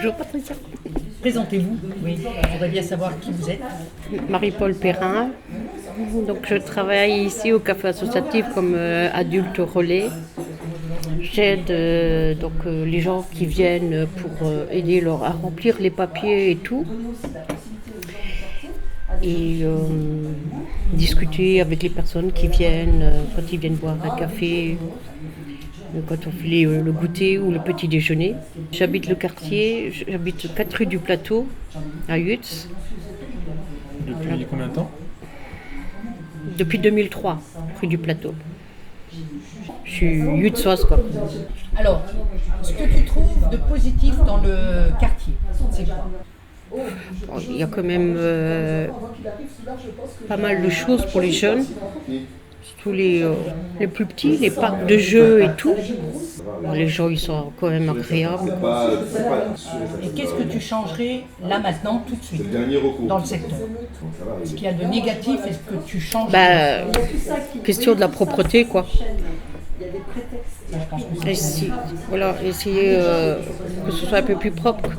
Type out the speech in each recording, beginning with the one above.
Bonjour Patricia. Présentez-vous, oui, on voudrait bien savoir qui vous êtes. Marie-Paul Perrin. Donc je travaille ici au café associatif comme adulte relais. J'aide les gens qui viennent pour aider à remplir les papiers et tout. Et discuter avec les personnes qui viennent, quand ils viennent boire un café, quand on fait le goûter ou le petit déjeuner. J'habite le quartier, j'habite 4 rue du Plateau, à Yutz. Depuis combien de temps ? Depuis 2003, rue du Plateau. Je suis Yutzoise, quoi. Alors, ce que tu trouves de positif dans le quartier, c'est quoi ? Bon, il y a quand même pas mal de choses pour les jeunes, surtout les plus petits, les parcs de jeux et tout. Les gens ils sont quand même agréables. Et qu'est-ce que tu changerais là maintenant, tout de suite, dans le secteur ? Ce qu'il y a de négatif, est-ce que tu changes ? Question de la propreté, quoi. Je pense que Essayer que ce soit un peu plus propre,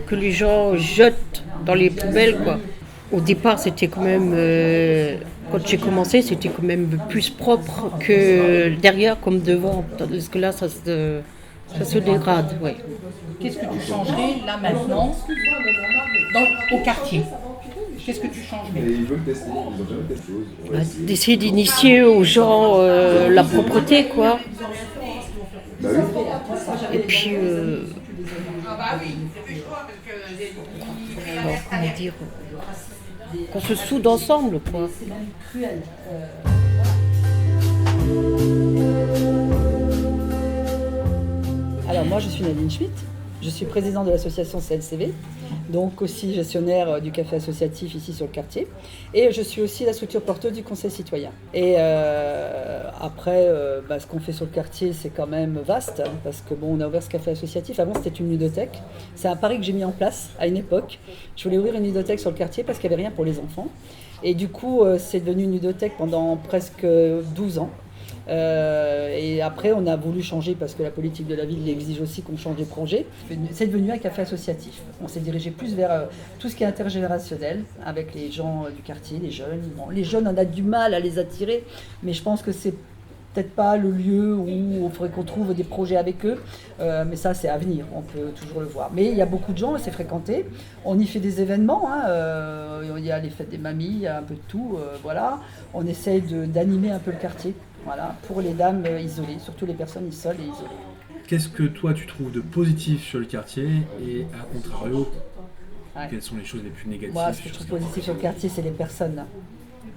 que les gens jettent dans les poubelles, quoi. Au départ, c'était quand même, quand j'ai commencé, c'était quand même plus propre que derrière comme devant, parce que là, ça se dégrade, ouais. Qu'est-ce que tu changerais là maintenant au quartier ? Qu'est-ce que tu changerais ? D'essayer d'initier aux gens la propreté, quoi. Et puis, comment dire, qu'on se soude ensemble, quoi. Alors moi je suis Nadine Schmitt, je suis présidente de l'association CLCV, donc aussi gestionnaire du café associatif ici sur le quartier, et je suis aussi la structure porteuse du conseil citoyen. Et après, ce qu'on fait sur le quartier c'est quand même vaste, hein, parce que on a ouvert ce café associatif, avant c'était une ludothèque, c'est un pari que j'ai mis en place à une époque. Je voulais ouvrir une ludothèque sur le quartier parce qu'il n'y avait rien pour les enfants, et du coup c'est devenu une ludothèque pendant presque 12 ans. Et après, on a voulu changer parce que la politique de la ville exige aussi qu'on change de projet. C'est devenu un café associatif. On s'est dirigé plus vers tout ce qui est intergénérationnel avec les gens du quartier, les jeunes. Bon, les jeunes, on a du mal à les attirer, mais je pense que c'est peut-être pas le lieu où il faudrait qu'on trouve des projets avec eux, mais ça c'est à venir, on peut toujours le voir. Mais il y a beaucoup de gens, c'est fréquenté, on y fait des événements, il y a les fêtes des mamies, il y a un peu de tout, voilà. On essaye d'animer un peu le quartier, voilà, pour les dames isolées, surtout les personnes seules et isolées. Qu'est-ce que toi tu trouves de positif sur le quartier et à contrario, quelles sont les choses les plus négatives ? Moi, ce que je trouve positif sur le quartier, c'est les personnes,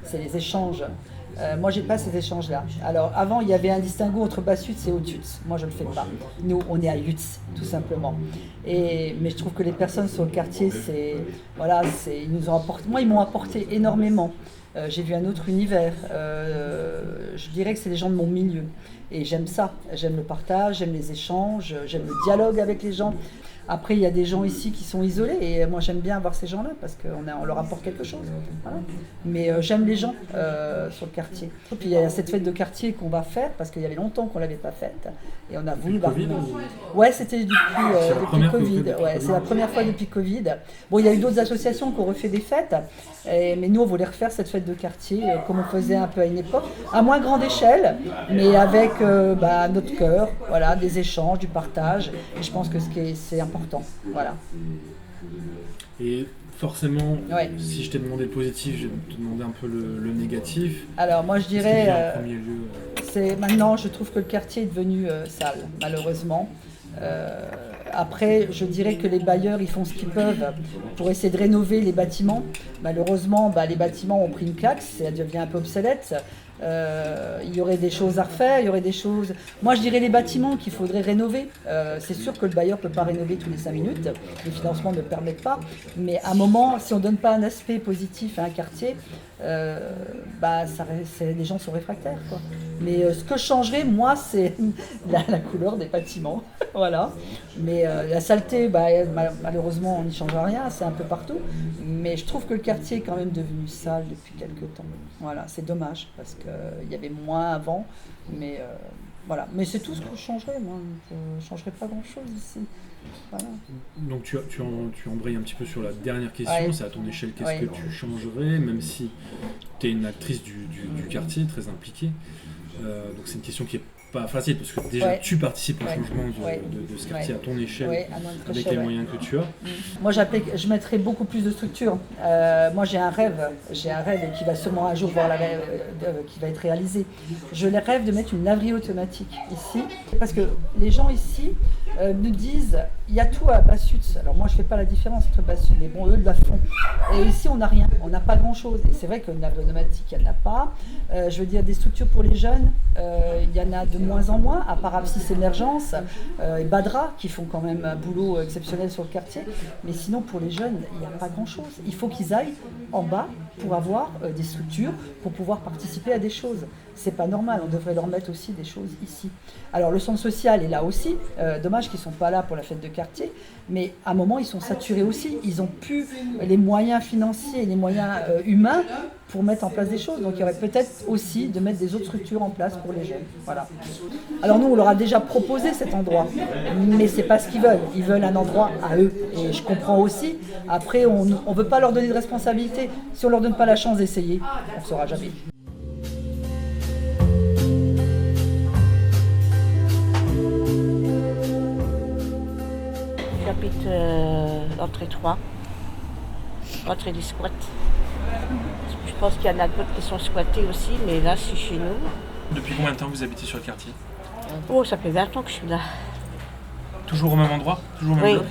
c'est les échanges. Moi, j'ai pas ces échanges-là. Alors, avant, il y avait un distinguo entre Bas-Yutz et Haut-Yutz. Moi, je le fais pas. Nous, on est à Yutz, tout simplement. Mais je trouve que les personnes sur le quartier, ils nous ont apporté. Moi, ils m'ont apporté énormément. J'ai vu un autre univers. Je dirais que c'est les gens de mon milieu. Et j'aime ça. J'aime le partage, j'aime les échanges, j'aime le dialogue avec les gens. Après, il y a des gens ici qui sont isolés et moi j'aime bien avoir ces gens-là parce qu'on leur apporte quelque chose. Voilà. Mais j'aime les gens sur le quartier. Et puis il y a cette fête de quartier qu'on va faire parce qu'il y avait longtemps qu'on ne l'avait pas faite et on a voulu. Ouais, c'était depuis Covid. Ouais, c'est la première fois depuis Covid. Bon, il y a eu d'autres associations qui ont refait des fêtes, mais nous on voulait refaire cette fête de quartier comme on faisait un peu à une époque, à moins grande échelle, mais avec notre cœur, voilà, des échanges, du partage. Et je pense que c'est important, voilà. Et forcément, si je t'ai demandé le positif, je vais te demander un peu le négatif. Alors moi je dirais, en premier lieu, maintenant je trouve que le quartier est devenu sale, malheureusement. Après, je dirais que les bailleurs, ils font ce qu'ils peuvent pour essayer de rénover les bâtiments. Malheureusement, les bâtiments ont pris une claque, ça devient un peu obsolète. Il y aurait des choses à refaire, il y aurait des choses... Moi, je dirais les bâtiments qu'il faudrait rénover. C'est sûr que le bailleur ne peut pas rénover tous les 5 minutes, les financements ne le permettent pas. Mais à un moment, si on ne donne pas un aspect positif à un quartier, les gens sont réfractaires, quoi. Mais ce que je changerais, moi, c'est la couleur des bâtiments. Voilà. Mais la saleté, malheureusement, on n'y change rien, c'est un peu partout. Mais je trouve que le quartier est quand même devenu sale depuis quelques temps. Voilà, c'est dommage, parce qu'il y avait moins avant, mais Voilà. Mais c'est tout ce que je changerais, moi. Je ne changerais pas grand-chose ici. Voilà. Donc tu embrayes un petit peu sur la dernière question, c'est à ton échelle, qu'est-ce que tu changerais, même si tu es une actrice du quartier, très impliquée. Donc c'est une question qui est pas facile, parce que déjà tu participes au changement de ce quartier à ton échelle, avec les moyens que tu as. Moi je mettrais beaucoup plus de structure. Moi j'ai un rêve qui va sûrement un jour qui va être réalisé. Je rêve de mettre une laverie automatique ici, parce que les gens ici nous disent il y a tout à Bassut. Alors moi je fais pas la différence entre Bassut, mais bon eux le font. Et ici on n'a rien, on n'a pas grand chose. Et c'est vrai qu'une laverie automatique il n'y en a pas. Je veux dire des structures pour les jeunes, il y en a de moins en moins, à part Apsis Émergence et Badra qui font quand même un boulot exceptionnel sur le quartier. Mais sinon pour les jeunes il n'y a pas grand chose. Il faut qu'ils aillent en bas pour avoir des structures, pour pouvoir participer à des choses. C'est pas normal, on devrait leur mettre aussi des choses ici. Alors le centre social est là aussi, dommage qu'ils ne sont pas là pour la fête de quartier, mais à un moment ils sont saturés aussi, ils n'ont plus les moyens financiers et les moyens humains pour mettre en place des choses. Donc il y aurait peut-être aussi de mettre des autres structures en place pour les jeunes. Voilà. Alors nous on leur a déjà proposé cet endroit, mais c'est pas ce qu'ils veulent. Ils veulent un endroit à eux. Et je comprends aussi, après on ne veut pas leur donner de responsabilité. Si on leur donne pas la chance d'essayer, on ne saura jamais. J'habite l'entrée 3, l'entrée des squats. Je pense qu'il y en a d'autres qui sont squattés aussi, mais là c'est chez nous. Depuis combien de temps vous habitez sur le quartier ? Oh, ça fait 20 ans que je suis là. Toujours au même endroit ? Toujours au même bloc ?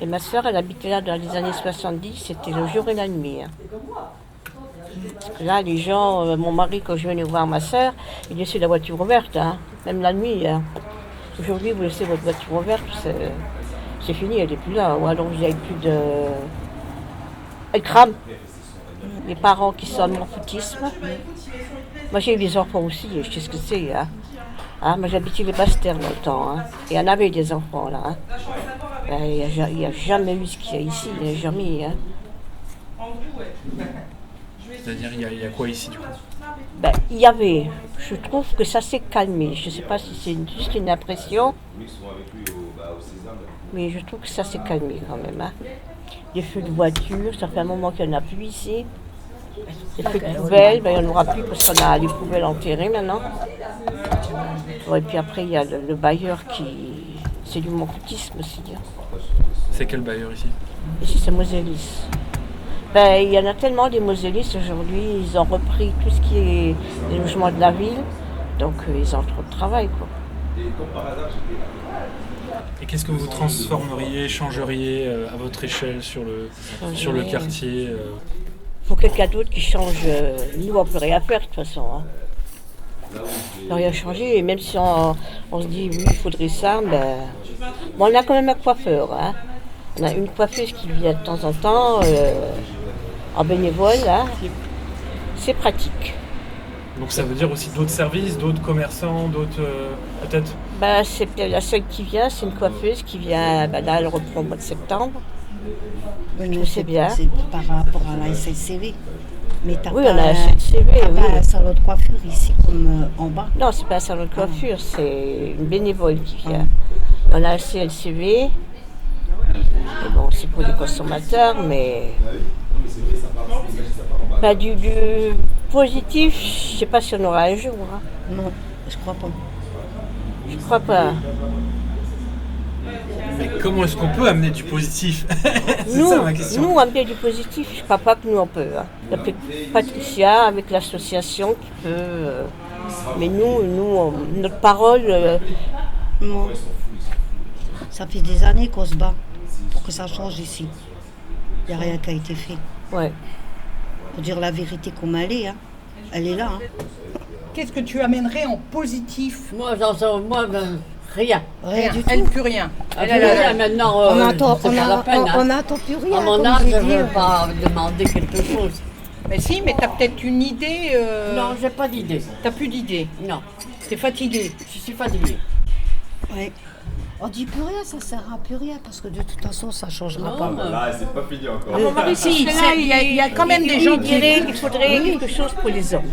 Et ma soeur, elle habitait là dans les années 70, c'était le jour et la nuit. Hein. Parce que là, les gens, mon mari, quand je venais voir ma soeur, il laissait la voiture ouverte, hein, même la nuit. Hein. Aujourd'hui, vous laissez votre voiture ouverte, c'est fini, elle n'est plus là. Ou alors vous n'avez plus de... Elle crame. Les parents qui sont en foutisme. Moi, j'ai eu des enfants aussi, je sais ce que c'est. Hein. Hein, moi, j'habitais les Basses-Terres longtemps. Hein. Et il y en avait des enfants, là. Hein. Il n'y a jamais eu ce qu'il y a ici, il n'y a jamais. Hein. C'est-à-dire, il y a quoi ici, du coup ? Ben, il y avait, je trouve que ça s'est calmé. Je ne sais pas si c'est juste une impression, mais je trouve que ça s'est calmé quand même. Hein. Les feux de voiture, ça fait un moment qu'il n'y en a plus ici. Les feux de poubelles, ben, il n'y en aura plus parce qu'on a les poubelles enterrées maintenant. Et puis après, il y a le bailleur qui... C'est du monfoutisme aussi. Hein. C'est quel bailleur ici ? Ici, c'est Mosellis. Ben, il y en a tellement des Mosellis aujourd'hui, ils ont repris tout ce qui est les logements de la ville, donc ils ont trop de travail, quoi. Et qu'est-ce que vous transformeriez, changeriez à votre échelle sur le quartier Il faut quelqu'un d'autre qui change. Nous, on ne peut rien faire de toute façon. Hein. On n'a rien changé, et même si on se dit oui, il faudrait ça, ben, bon, on a quand même un coiffeur. Hein. On a une coiffeuse qui vient de temps en temps. En bénévole, là, c'est pratique. Donc ça veut dire aussi d'autres services, d'autres commerçants, d'autres peut-être Ben, c'est peut-être la seule qui vient, c'est une coiffeuse qui vient, ben là elle reprend au mois de septembre. Oui, c'est bien. C'est par rapport à la SNCV. Mais t'as oui, pas, on a la SNCV, pas un salon de coiffure ici comme en bas. Non, c'est pas un salon de coiffure, c'est une bénévole qui vient. On a un CLCV, et bon, c'est pour les consommateurs, mais... Bah, du positif, je ne sais pas si on aura un jour. Hein. Non, je crois pas. Je crois pas. Mais comment est-ce qu'on peut amener du positif ? C'est ça ma question. Nous, amener du positif, je ne crois pas que nous on peut. Hein. Il y a peut-être Patricia avec l'association qui peut. Mais nous notre parole. Non. Ça fait des années qu'on se bat pour que ça change ici. Il n'y a rien qui a été fait. Ouais. Pour dire la vérité comme elle est, hein. Elle est là. Hein. Qu'est-ce que tu amènerais en positif ? Moi, rien. Rien du tout. Elle plus rien. Elle maintenant, On n'entend c'est pas la peine. Hein. plus rien. À mon comme âge, j'ai je dit. ne veux pas demander quelque chose. Mais si, mais t'as peut-être une idée. Non, j'ai pas d'idée. T'as plus d'idée. Non, T'es fatiguée. je suis fatiguée. Ouais. On dit plus rien, ça sert à plus rien parce que de toute façon ça changera pas. Là, c'est pas fini encore. Mon mari, Si, il y a quand même des gens qui diraient qu'il faudrait quelque chose pour les hommes.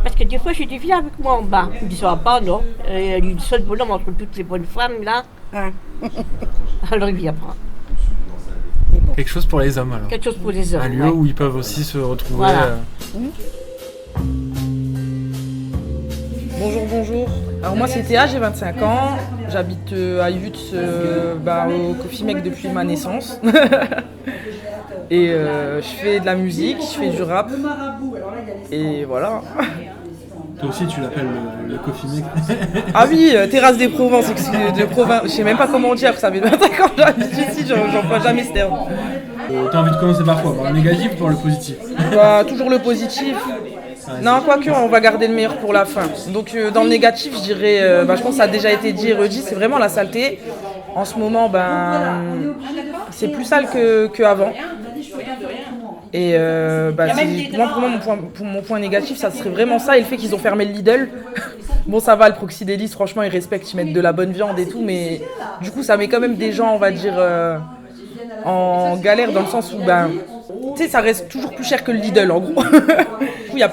Parce que des fois, je dis, viens avec moi en bas. Il me dit, ça va pas, non. Il y a une seule bonhomme entre toutes les bonnes femmes, là. Hein. Alors, il vient pas. Quelque chose pour les hommes, alors. Quelque chose pour les hommes. Un lieu où ils peuvent aussi se retrouver. Voilà. Bonjour. Alors moi c'est Théa, j'ai 25 ans, j'habite à Yutz, au Coffee Make depuis ma naissance. Et je fais de la musique, je fais du rap. Et voilà. Toi aussi tu l'appelles le Coffee Make. Ah oui, terrasse des Provinces, de province. Je sais même pas comment dire, ça fait 25 ans que j'habite ici, j'emploie jamais ce terme. T'as envie de commencer par quoi? Par le négatif ou par le positif? Toujours le positif. Non, quoique, on va garder le meilleur pour la fin. Donc, dans le négatif, je dirais, je pense que ça a déjà été dit et redit, c'est vraiment la saleté. En ce moment, c'est plus sale qu'avant. Et pour mon point négatif, ça serait vraiment ça et le fait qu'ils ont fermé le Lidl. Bon, ça va, le Proxydélis, franchement, ils respectent, ils mettent de la bonne viande et tout, mais du coup, ça met quand même des gens, on va dire, en galère dans le sens où, tu sais, ça reste toujours plus cher que le Lidl, en gros.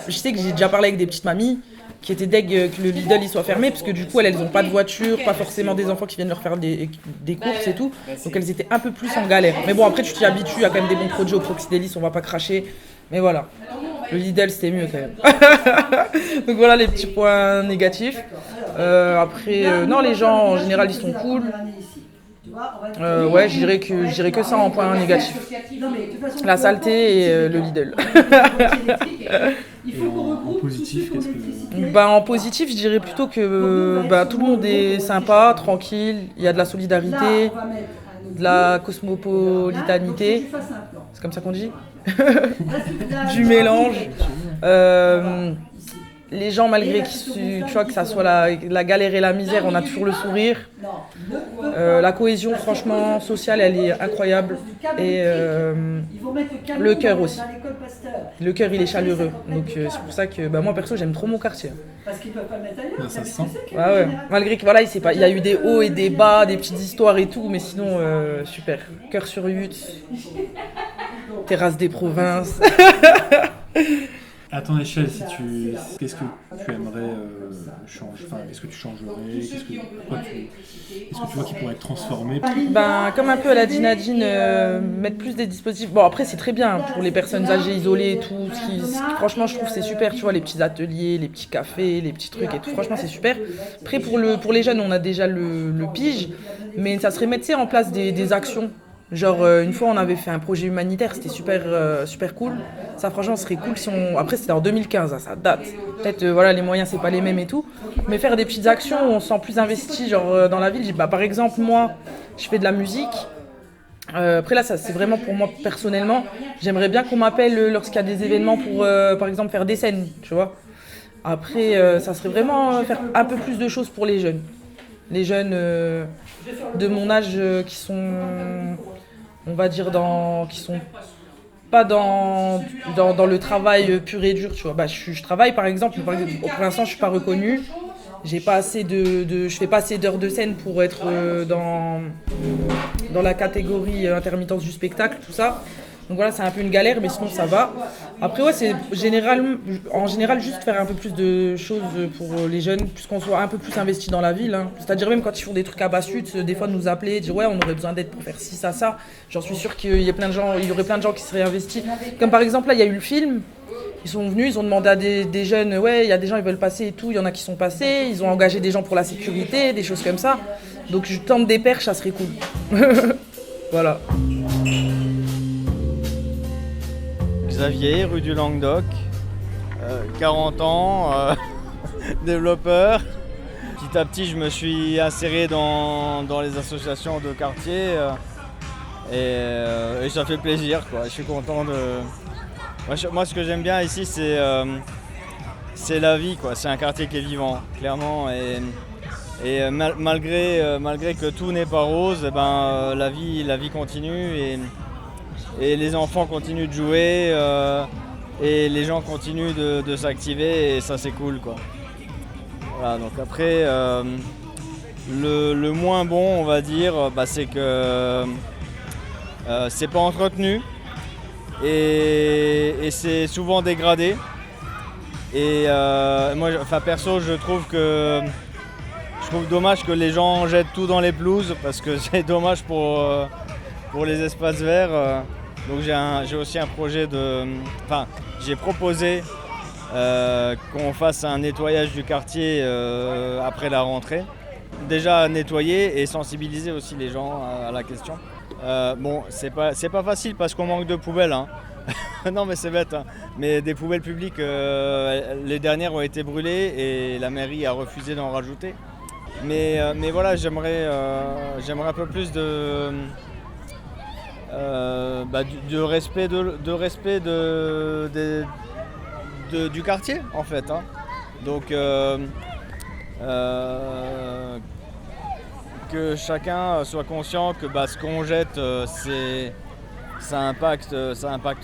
Je sais que j'ai déjà parlé avec des petites mamies qui étaient deg que le Lidl il soit fermé, parce que du coup, elles n'ont pas de voiture, pas forcément des enfants qui viennent leur faire des courses et tout. Donc, elles étaient un peu plus en galère. Mais bon, après, tu t'y habitues, il y a quand même des bons produits au Proxydélis, on va pas cracher. Mais voilà, le Lidl, c'était mieux quand même. Donc voilà les petits points négatifs. Non, les gens, en général, ils sont cool. Je dirais que ça en point négatif. La saleté et le Lidl. Et en positif, qu'est-ce que... En positif, je dirais plutôt que tout le monde est sympa, tranquille, il y a de la solidarité, de la cosmopolitanité. C'est comme ça qu'on dit. Du mélange. Les gens, malgré tu vois, que ça soit la galère et la misère, on a toujours le sourire. La cohésion, franchement, sociale, elle est incroyable. Et le cœur aussi. Le cœur, il est chaleureux. Donc c'est pour ça que moi, perso, j'aime trop mon quartier. Ça se sent. Ouais. Malgré que voilà, il y a eu des hauts et des bas, des petites histoires et tout, mais sinon, super. Cœur sur Yutz. Terrasse des Provinces. À ton échelle, qu'est-ce que tu aimerais changer? Enfin, qu'est-ce que tu changerais? Qu'est-ce que tu vois qui pourrait être transformé? Comme un peu elle a dit Nadine, mettre plus des dispositifs. Bon, après c'est très bien pour les personnes âgées isolées et tout. Franchement, je trouve que c'est super. Tu vois, les petits ateliers, les petits cafés, les petits trucs et tout. Franchement, c'est super. Après pour les jeunes, on a déjà le pige, mais ça serait mettre en place des actions. Genre une fois on avait fait un projet humanitaire, c'était super cool. Ça franchement serait cool si on... Après c'était en 2015, ça date. Peut-être les moyens c'est pas les mêmes et tout. Mais faire des petites actions où on se sent plus investi dans la ville. Par exemple moi je fais de la musique. Après là ça c'est vraiment pour moi personnellement. J'aimerais bien qu'on m'appelle lorsqu'il y a des événements pour par exemple faire des scènes, tu vois. Après ça serait vraiment faire un peu plus de choses pour les jeunes. Les jeunes de mon âge qui sont, on va dire, qui sont pas dans le travail pur et dur, tu vois. Je travaille par exemple, pour l'instant je suis pas reconnue, je fais pas assez d'heures de scène pour être dans la catégorie intermittence du spectacle, tout ça. Donc voilà, c'est un peu une galère, mais sinon ça va. Après, c'est en général juste faire un peu plus de choses pour les jeunes, puisqu'on soit un peu plus investi dans la ville. Hein. C'est-à-dire même quand ils font des trucs à Bassut, des fois de nous appeler, dire ouais, on aurait besoin d'aide pour faire ci, ça. J'en suis sûre qu'il y aurait plein de gens qui seraient investis. Comme par exemple, là, il y a eu le film. Ils sont venus, ils ont demandé à des jeunes, ouais, il y a des gens qui veulent passer et tout, il y en a qui sont passés, ils ont engagé des gens pour la sécurité, des choses comme ça. Donc je tente des perches, ça serait cool. Voilà. Xavier, rue du Languedoc, 40 ans, développeur. Petit à petit, je me suis inséré dans les associations de quartier et ça fait plaisir, quoi. Je suis content de... Moi, ce que j'aime bien ici, c'est la vie, quoi. C'est un quartier qui est vivant, clairement. Et malgré que tout n'est pas rose, la vie continue et les enfants continuent de jouer et les gens continuent de s'activer et ça c'est cool, quoi. Voilà, donc après le moins bon, on va dire, c'est que c'est pas entretenu et c'est souvent dégradé Et moi, perso, je trouve dommage que les gens jettent tout dans les pelouses parce que c'est dommage pour les espaces verts. Donc j'ai aussi un projet j'ai proposé qu'on fasse un nettoyage du quartier après la rentrée. Déjà nettoyer et sensibiliser aussi les gens à la question. C'est pas facile parce qu'on manque de poubelles. Hein. Non mais c'est bête. Hein. Mais des poubelles publiques, les dernières ont été brûlées et la mairie a refusé d'en rajouter. Mais voilà, j'aimerais un peu plus de respect du quartier en fait. Hein. Donc que chacun soit conscient que ce qu'on jette, ça impacte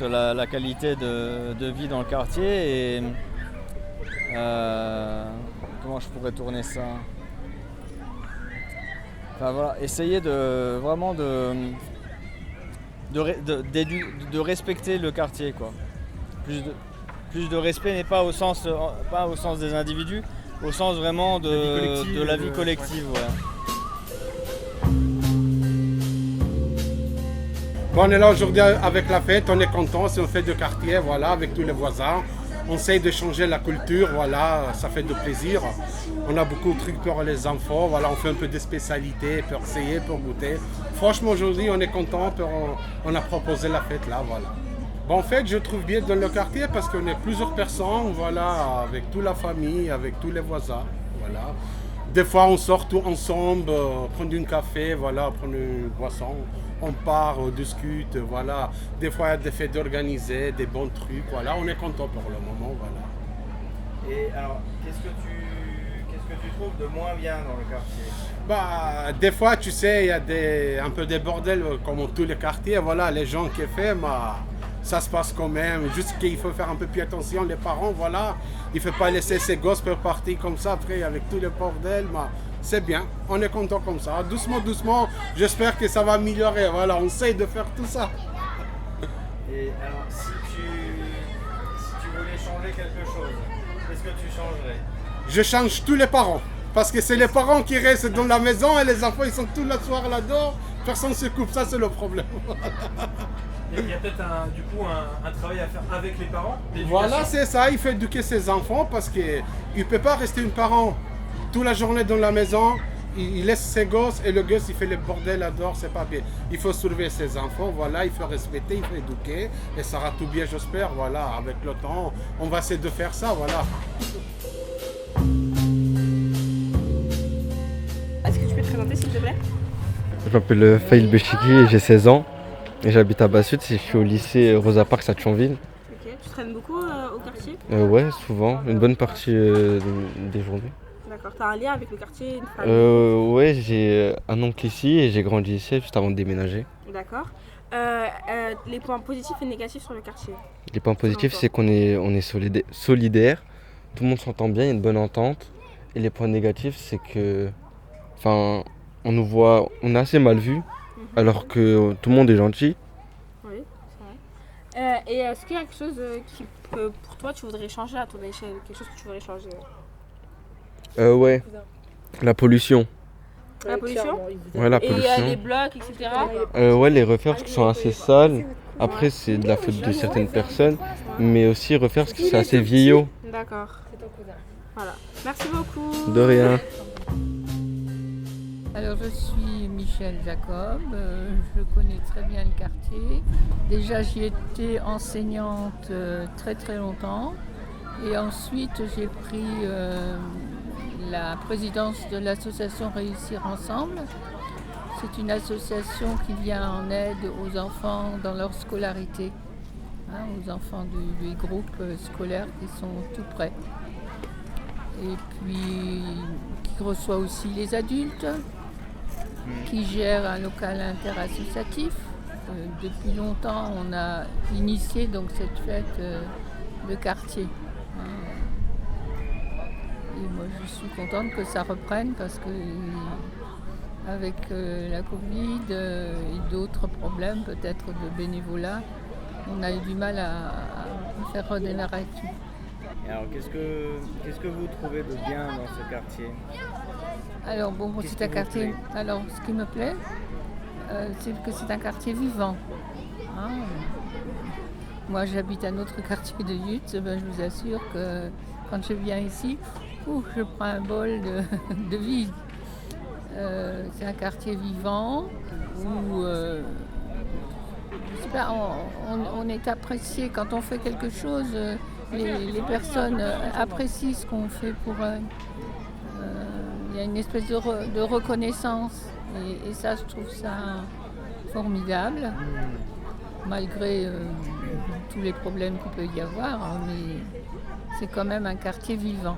la qualité de vie dans le quartier. Et comment je pourrais tourner ça ? Enfin voilà, essayer de respecter le quartier, quoi. Plus de respect, mais pas au sens des individus, au sens vraiment de la vie collective. Ouais. Bon, on est là aujourd'hui avec la fête, on est content, c'est une fête de quartier, voilà, avec tous les voisins. On essaye de changer la culture, voilà, ça fait de plaisir. On a beaucoup de trucs pour les enfants, voilà, on fait un peu de spécialités pour essayer, pour goûter. Franchement, aujourd'hui, on est content, on a proposé la fête là, voilà. Bon, en fait, je trouve bien dans le quartier parce qu'on est plusieurs personnes, voilà, avec toute la famille, avec tous les voisins, voilà. Des fois, on sort tous ensemble, prendre un café, voilà, prendre une boisson. On part, on discute, voilà. Des fois, il y a des fêtes organisées, des bons trucs, voilà. On est content pour le moment, voilà. Et alors, qu'est-ce que tu trouves de moins bien dans le quartier ? Des fois, tu sais, il y a un peu des bordels comme dans tous les quartiers, voilà. Les gens qui font, ça se passe quand même. Juste qu'il faut faire un peu plus attention, les parents, voilà. Il ne faut pas laisser ses gosses pour partir comme ça, après, avec tous les bordels, c'est bien, on est content comme ça. Doucement, doucement, j'espère que ça va améliorer. Voilà, on essaye de faire tout ça. Et alors, si tu voulais changer quelque chose, qu'est-ce que tu changerais ? Je change tous les parents. Parce que c'est les parents qui restent dans la maison et les enfants, ils sont tout le soir là-dedans. Personne ne se coupe, ça c'est le problème. Il y a peut-être un travail à faire avec les parents. Voilà, c'est ça, il faut éduquer ses enfants parce qu'il ne peut pas rester un parent toute la journée dans la maison, il laisse ses gosses et le gosse il fait le bordel là-dedans, c'est pas bien. Il faut surveiller ses enfants, voilà, il faut respecter, il faut éduquer et ça ira tout bien j'espère, voilà, avec le temps, on va essayer de faire ça, voilà. Est-ce que tu peux te présenter s'il te plaît ? Je m'appelle Faïl Bechiki, j'ai 16 ans et j'habite à Bassut, je suis au lycée Rosa Parks à Thionville. Ok, tu traînes beaucoup au quartier ? Ouais, souvent, une bonne partie des journées. D'accord, tu as un lien avec le quartier, une famille ? Ouais, j'ai un oncle ici et j'ai grandi ici juste avant de déménager. D'accord. Les points positifs et négatifs sur le quartier ? Les points positifs, c'est qu'on est solidaire, tout le monde s'entend bien, il y a une bonne entente. Et les points négatifs, c'est que, on nous voit, on est assez mal vu, alors que tout le monde est gentil. Oui, c'est vrai. Et est-ce qu'il y a quelque chose que pour toi tu voudrais changer à ton échelle ? Quelque chose que tu voudrais changer ? Ouais, la pollution. La pollution ? Ouais, la pollution. Et les blocs, etc. Ouais, les refaire parce qu'ils sont assez sales. Après, c'est de la faute de certaines personnes, mais aussi refaire parce que c'est assez vieillot. D'accord. C'est ton cousin. Voilà. Merci beaucoup. De rien. Alors, je suis Michel Jacob, je connais très bien le quartier. Déjà, j'y étais enseignante très très longtemps. Et ensuite, j'ai pris la présidence de l'association Réussir Ensemble. C'est une association qui vient en aide aux enfants dans leur scolarité, aux enfants des groupes scolaires qui sont tout près. Et puis, qui reçoit aussi les adultes, qui gère un local interassociatif. Depuis longtemps, on a initié donc cette fête de quartier. Et moi, je suis contente que ça reprenne parce que avec la Covid et d'autres problèmes, peut-être de bénévolat, on a eu du mal à faire redémarrer. Alors qu'est-ce que vous trouvez de bien dans ce quartier? Alors bon, c'est un quartier. Alors ce qui me plaît, c'est que c'est un quartier vivant. Hein. Moi j'habite un autre quartier de Yutz, je vous assure que quand je viens ici, je prends un bol de vie. C'est un quartier vivant où je sais pas, on est apprécié quand on fait quelque chose. Les personnes apprécient ce qu'on fait pour eux. Il y a une espèce de reconnaissance et ça, je trouve ça formidable, malgré tous les problèmes qu'il peut y avoir, mais c'est quand même un quartier vivant.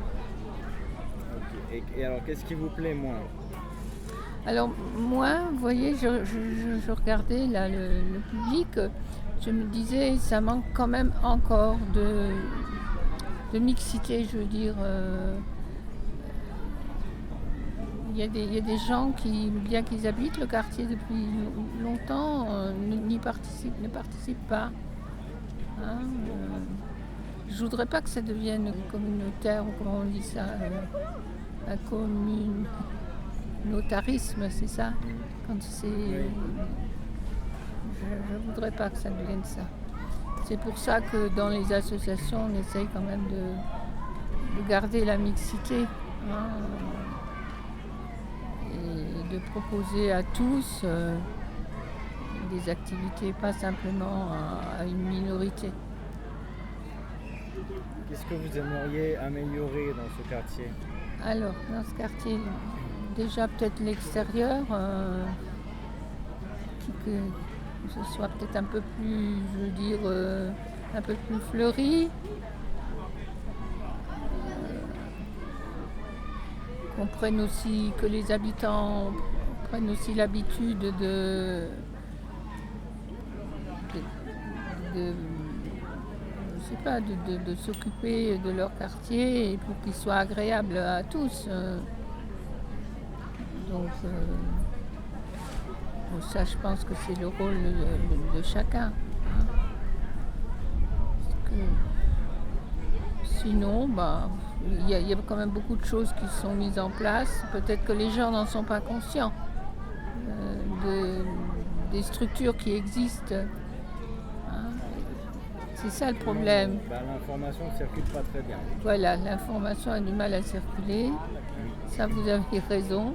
Okay. Et alors, qu'est-ce qui vous plaît moins? Alors moi, vous voyez, je regardais là le public, je me disais, ça manque quand même encore de mixité, je veux dire. Il y a des gens qui, bien qu'ils habitent le quartier depuis longtemps, ne participent pas. Hein, je ne voudrais pas que ça devienne communautaire, ou comment on dit ça, un communautarisme, c'est ça? Quand c'est... Je ne voudrais pas que ça devienne ça. C'est pour ça que dans les associations, on essaye quand même de garder la mixité. Hein, et de proposer à tous des activités, pas simplement à une minorité. Qu'est-ce que vous aimeriez améliorer dans ce quartier? Alors, dans ce quartier, déjà peut-être l'extérieur, que ce soit peut-être un peu plus, je veux dire, un peu plus fleuri. Qu'on prenne aussi, que les habitants prennent aussi l'habitude de s'occuper de leur quartier et pour qu'il soit agréable à tous. Donc ça, je pense que c'est le rôle de chacun. Hein. Sinon, il y a quand même beaucoup de choses qui sont mises en place. Peut-être que les gens n'en sont pas conscients des structures qui existent. Hein. C'est ça le problème. L'information ne circule pas très bien. Voilà, l'information a du mal à circuler. Ça, vous avez raison.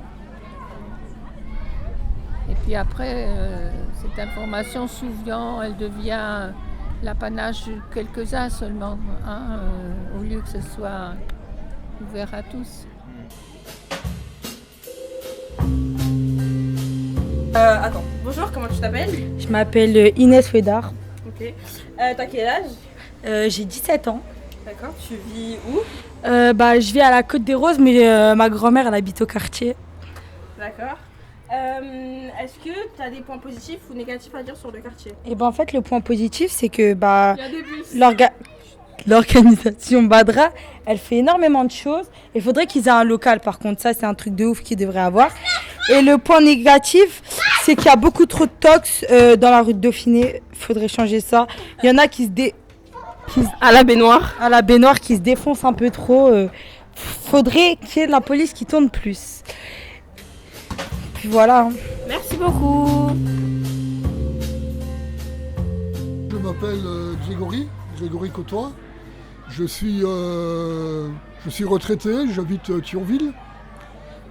Et puis après, cette information, souvent, elle devient l'apanage de quelques-uns seulement, hein, au lieu que ce soit ouvert à tous. Attends, bonjour, comment tu t'appelles? Je m'appelle Inès Ouédard. Ok. T'as quel âge? J'ai 17 ans. D'accord, tu vis où? Je vis à la Côte des Roses, mais ma grand-mère, elle habite au quartier. D'accord. Est-ce que tu as des points positifs ou négatifs à dire sur le quartier? Et en fait, le point positif, c'est que Il y a des bus. l'organisation Badra, elle fait énormément de choses. Il faudrait qu'ils aient un local, par contre, ça, c'est un truc de ouf qu'ils devraient avoir. Et le point négatif, c'est qu'il y a beaucoup trop de tox dans la rue de Dauphiné. Il faudrait changer ça. Il y en a qui à la baignoire. À la baignoire, qui se défoncent un peu trop. Faudrait qu'il y ait de la police qui tourne plus. Puis voilà. Hein. Merci beaucoup. Je m'appelle Grégory Côtois. Je suis retraité, j'habite Thionville.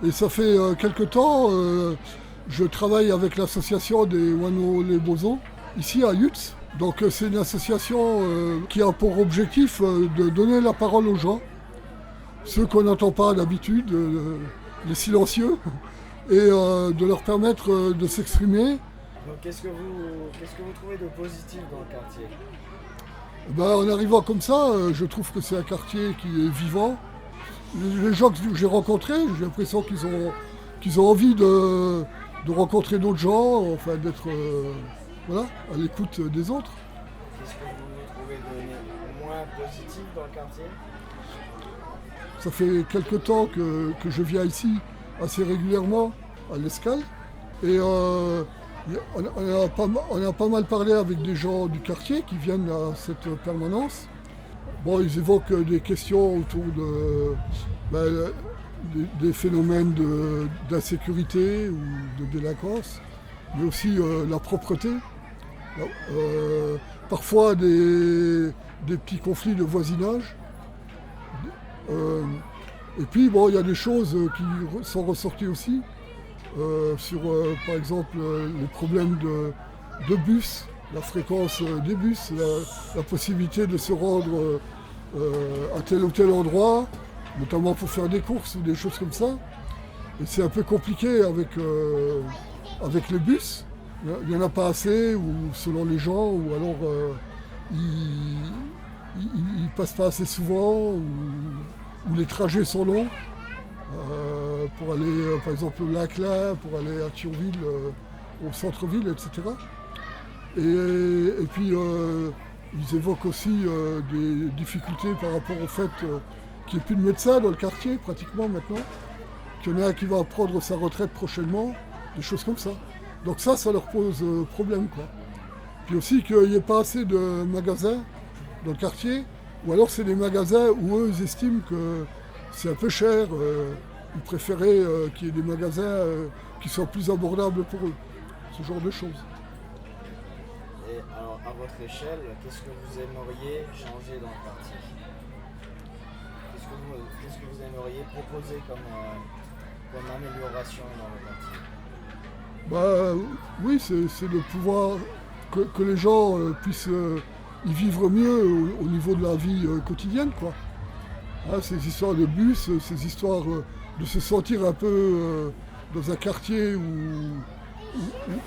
Et ça fait quelque temps, je travaille avec l'association des Wano-les-Bozos, ici à Yutz. Donc c'est une association qui a pour objectif de donner la parole aux gens, ceux qu'on n'entend pas d'habitude, les silencieux, et de leur permettre de s'exprimer. Donc qu'est-ce que vous trouvez de positif dans le quartier? En arrivant comme ça, je trouve que c'est un quartier qui est vivant. Les gens que j'ai rencontrés, j'ai l'impression qu'ils ont envie de rencontrer d'autres gens, enfin d'être à l'écoute des autres. Qu'est-ce que vous trouvez de moins positif dans le quartier? Ça fait quelque temps que je viens ici assez régulièrement à l'Escale. Et on a pas mal parlé avec des gens du quartier qui viennent à cette permanence. Bon, ils évoquent des questions autour des phénomènes d'insécurité ou de délinquance, mais aussi la propreté. Parfois des petits conflits de voisinage. Et puis bon, il y a des choses qui sont ressorties aussi sur par exemple les problèmes de bus, la fréquence des bus, la possibilité de se rendre à tel ou tel endroit, notamment pour faire des courses ou des choses comme ça. Et c'est un peu compliqué avec les bus. Il n'y en a pas assez, ou selon les gens, ou alors ils passent pas assez souvent, ou les trajets sont longs. Pour aller par exemple au Lac-Lin, pour aller à Thionville, au centre-ville, etc. Et puis ils évoquent aussi des difficultés par rapport au fait qu'il n'y ait plus de médecins dans le quartier pratiquement maintenant, qu'il y en a un qui va prendre sa retraite prochainement, des choses comme ça. Donc ça leur pose problème, quoi. Puis aussi qu'il n'y ait pas assez de magasins dans le quartier, ou alors c'est des magasins où eux ils estiment que c'est un peu cher, ils préféraient qu'il y ait des magasins qui soient plus abordables pour eux, ce genre de choses. Et alors, à votre échelle, qu'est-ce que vous aimeriez changer dans le quartier? Qu'est-ce que vous aimeriez proposer comme amélioration dans le quartier? Oui, c'est de pouvoir que les gens puissent y vivre mieux au niveau de la vie quotidienne, quoi. Hein, ces histoires de bus, ces histoires de se sentir un peu dans un quartier où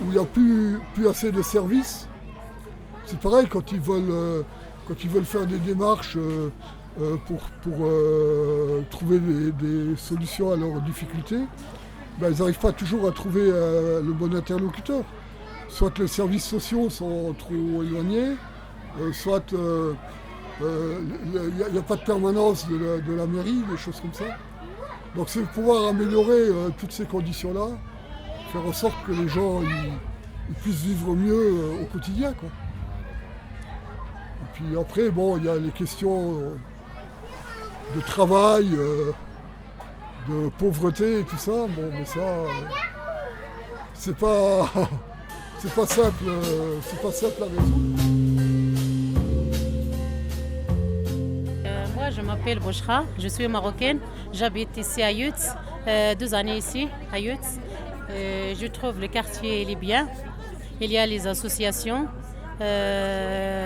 il n'y a plus assez de services. C'est pareil quand ils veulent faire des démarches pour trouver des solutions à leurs difficultés. Ils n'arrivent pas toujours à trouver le bon interlocuteur. Soit les services sociaux sont trop éloignés, soit il n'y a pas de permanence de la mairie, des choses comme ça. Donc c'est pouvoir améliorer toutes ces conditions-là, faire en sorte que les gens ils puissent vivre mieux au quotidien, quoi. Et puis après, il y a les questions de travail, de pauvreté et tout ça, mais ça, c'est pas simple à résoudre. Moi, je m'appelle Bouchra, je suis marocaine, j'habite ici à Yutz, 2 années ici à Yutz. Je trouve le quartier il est bien, il y a les associations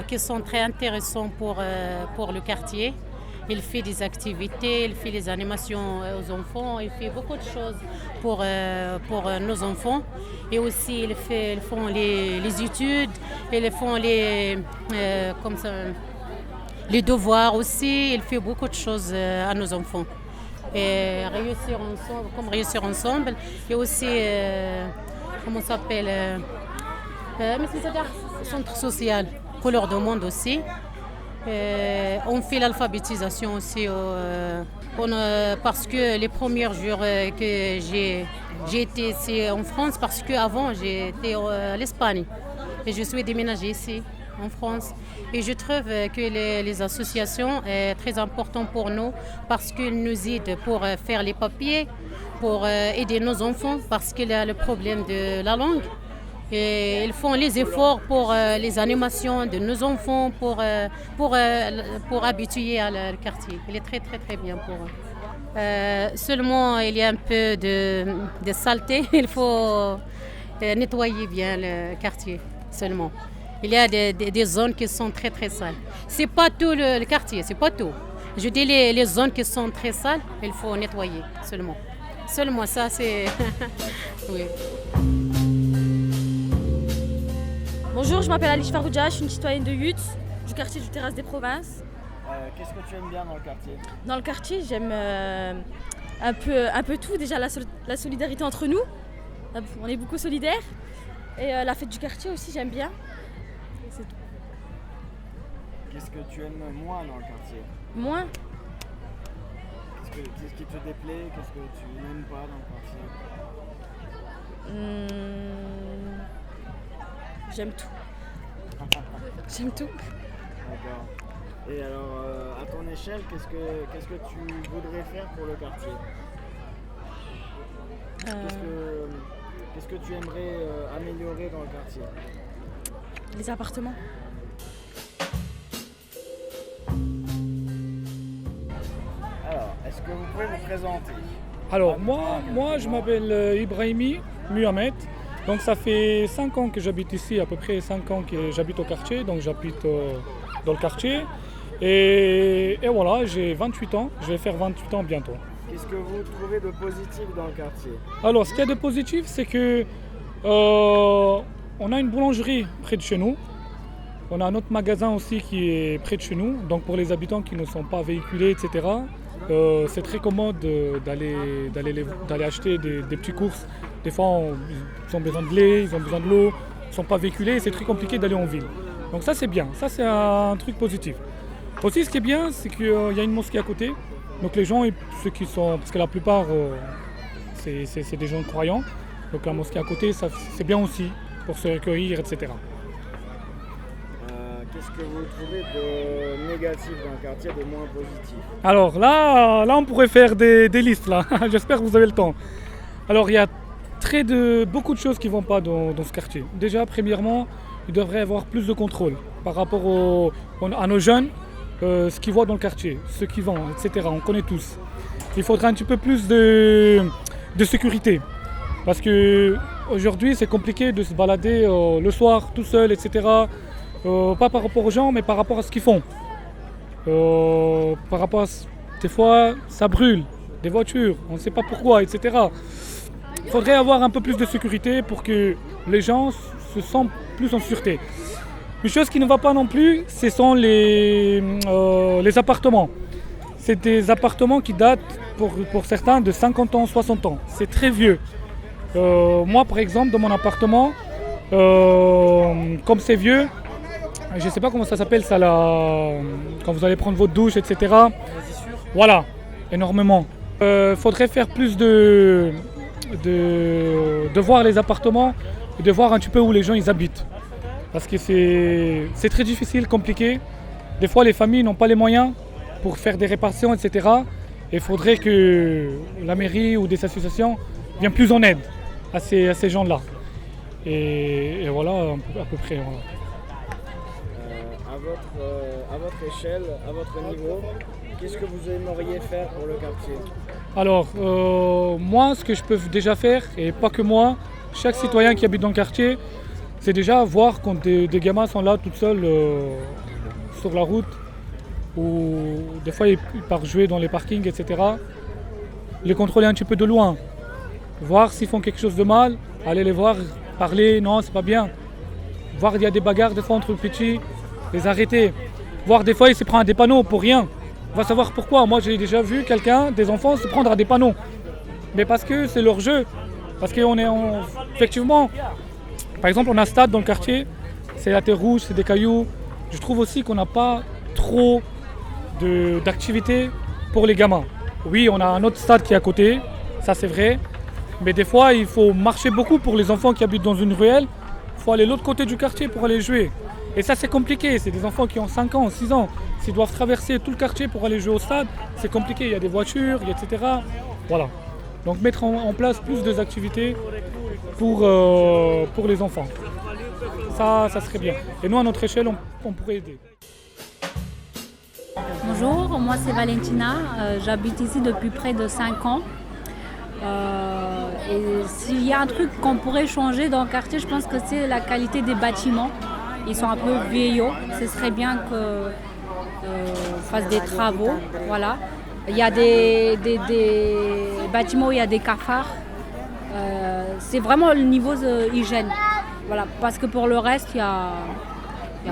qui sont très intéressantes pour le quartier. Il fait des activités, il fait les animations aux enfants, il fait beaucoup de choses pour nos enfants. Et aussi, ils font les études, ils font les devoirs aussi. Il fait beaucoup de choses à nos enfants. Et réussir ensemble. Et aussi, comment ça s'appelle centre social qu'on leur demande aussi. On fait l'alphabétisation aussi parce que les premiers jours que j'ai été ici en France, parce qu'avant j'étais à l'Espagne et je suis déménagée ici en France. Et je trouve que les associations sont très importantes pour nous parce qu'elles nous aident pour faire les papiers, pour aider nos enfants parce qu'il y a le problème de la langue. Et ils font les efforts pour les animations de nos enfants, pour habituer à le quartier. Il est très très très bien pour eux. Seulement, il y a un peu de saleté. Il faut nettoyer bien le quartier seulement. Il y a des zones qui sont très très sales. C'est pas tout le quartier, c'est pas tout. Je dis les zones qui sont très sales, il faut nettoyer seulement. Seulement ça, c'est... oui. Bonjour, je m'appelle Alice Farouja, je suis une citoyenne de Yutz, du quartier du Terrasse des Provinces. Qu'est-ce que tu aimes bien dans le quartier? Dans le quartier, j'aime un peu tout. Déjà la solidarité entre nous, on est beaucoup solidaires. Et la fête du quartier aussi, j'aime bien. C'est tout. Qu'est-ce que tu aimes moins dans le quartier? Moins? Qu'est-ce qui te déplaît? Qu'est-ce que tu n'aimes pas dans le quartier? J'aime tout. J'aime tout. D'accord. Et alors, à ton échelle, qu'est-ce que tu voudrais faire pour le quartier? Qu'est-ce que tu aimerais améliorer dans le quartier? Les appartements. Alors, est-ce que vous pouvez vous présenter? Alors, moi je m'appelle Ibrahimi Muhammad. Donc, ça fait 5 ans que j'habite ici, à peu près 5 ans que j'habite au quartier. Donc, j'habite dans le quartier. Et voilà, j'ai 28 ans. Je vais faire 28 ans bientôt. Qu'est-ce que vous trouvez de positif dans le quartier? Alors, ce qu'il y a de positif, c'est que on a une boulangerie près de chez nous. On a un autre magasin aussi qui est près de chez nous. Donc, pour les habitants qui ne sont pas véhiculés, etc., c'est très commode d'aller acheter des petites courses. Des fois, ils ont besoin de lait, ils ont besoin de l'eau, ils ne sont pas véhiculés et c'est très compliqué d'aller en ville. Donc ça, c'est bien. Ça, c'est un truc positif. Aussi, ce qui est bien, c'est qu'il y a une mosquée à côté. Donc les gens, ceux qui sont... Parce que la plupart, c'est des gens croyants. Donc la mosquée à côté, c'est bien aussi pour se recueillir, etc. Qu'est-ce que vous trouvez de négatif dans le quartier, de moins positif? Alors là, on pourrait faire des listes là. J'espère que vous avez le temps. Alors il y a beaucoup de choses qui ne vont pas dans ce quartier. Déjà, premièrement, il devrait y avoir plus de contrôle par rapport à nos jeunes, ce qu'ils voient dans le quartier, ce qu'ils vendent, etc. On connaît tous. Il faudrait un petit peu plus de sécurité. Parce qu'aujourd'hui, c'est compliqué de se balader le soir tout seul, etc. Pas par rapport aux gens, mais par rapport à ce qu'ils font. Par rapport à... Des fois, ça brûle, des voitures, on ne sait pas pourquoi, etc. Il faudrait avoir un peu plus de sécurité pour que les gens se sentent plus en sûreté. Une chose qui ne va pas non plus, ce sont les appartements. C'est des appartements qui datent pour certains de 50 ans, 60 ans. C'est très vieux. Moi, par exemple, dans mon appartement, comme c'est vieux, je ne sais pas comment ça s'appelle ça là, quand vous allez prendre votre douche, etc. Voilà, énormément. Faudrait faire plus de voir les appartements et de voir un petit peu où les gens ils habitent. Parce que c'est très difficile, compliqué. Des fois, les familles n'ont pas les moyens pour faire des réparations, etc. Et il faudrait que la mairie ou des associations viennent plus en aide à ces gens-là. Et voilà, à peu près. Voilà. À votre échelle, à votre niveau, qu'est-ce que vous aimeriez faire pour le quartier? Alors, moi, ce que je peux déjà faire, et pas que moi, chaque citoyen qui habite dans le quartier, c'est déjà voir quand des gamins sont là tout seuls sur la route, ou des fois ils partent jouer dans les parkings, etc. Les contrôler un petit peu de loin, voir s'ils font quelque chose de mal, aller les voir, parler, non, c'est pas bien. Voir il y a des bagarres des fois entre petits, les arrêter. Voir des fois ils se prennent à des panneaux pour rien. On va savoir pourquoi. Moi j'ai déjà vu des enfants se prendre à des panneaux. Mais parce que c'est leur jeu. Parce effectivement, par exemple on a un stade dans le quartier, c'est la terre rouge, c'est des cailloux. Je trouve aussi qu'on n'a pas trop d'activités pour les gamins. Oui, on a un autre stade qui est à côté, ça c'est vrai. Mais des fois il faut marcher beaucoup pour les enfants qui habitent dans une ruelle. Il faut aller de l'autre côté du quartier pour aller jouer. Et ça c'est compliqué, c'est des enfants qui ont 5 ans, 6 ans. S'ils doivent traverser tout le quartier pour aller jouer au stade, c'est compliqué, il y a des voitures, etc. Voilà. Donc mettre en place plus d'activités pour les enfants. Ça serait bien. Et nous à notre échelle, on pourrait aider. Bonjour, moi c'est Valentina, j'habite ici depuis près de 5 ans. Et s'il y a un truc qu'on pourrait changer dans le quartier, je pense que c'est la qualité des bâtiments. Ils sont un peu vieillots, ce serait bien qu'on fasse des travaux. Voilà. Il y a des bâtiments où il y a des cafards. C'est vraiment le niveau hygiène. Voilà. Parce que pour le reste, il n'y a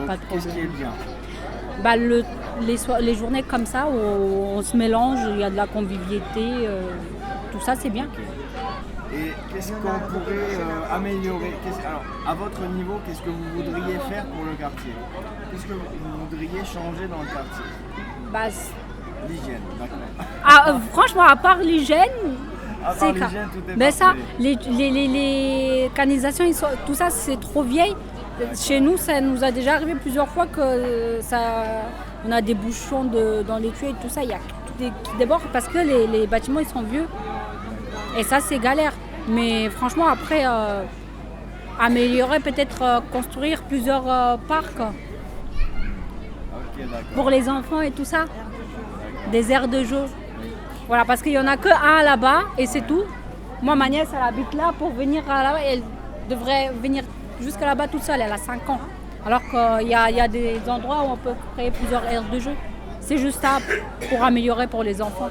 pas de problème. Qu'est-ce qui est bien? Les journées comme ça où on se mélange, il y a de la convivialité, tout ça c'est bien. Et qu'est-ce qu'on pourrait améliorer? Alors, à votre niveau, qu'est-ce que vous voudriez faire pour le quartier? Qu'est-ce que vous voudriez changer dans le quartier? L'hygiène, d'accord. Franchement, à part l'hygiène, tout est mais ça, les canalisations, tout ça c'est trop vieille. Chez nous, ça nous a déjà arrivé plusieurs fois que on a des bouchons dans les tuyaux et tout ça, il y a tout qui déborde parce que les bâtiments ils sont vieux. Et ça c'est galère. Mais franchement après, améliorer, peut-être construire plusieurs parcs pour les enfants et tout ça. Des aires de jeu. Voilà, parce qu'il n'y en a qu'un là-bas et c'est tout. Moi, ma nièce, elle habite là pour venir là-bas. Elle devrait venir jusqu'à là-bas toute seule, elle a 5 ans. Alors qu'il y a des endroits où on peut créer plusieurs aires de jeu. C'est juste ça pour améliorer pour les enfants.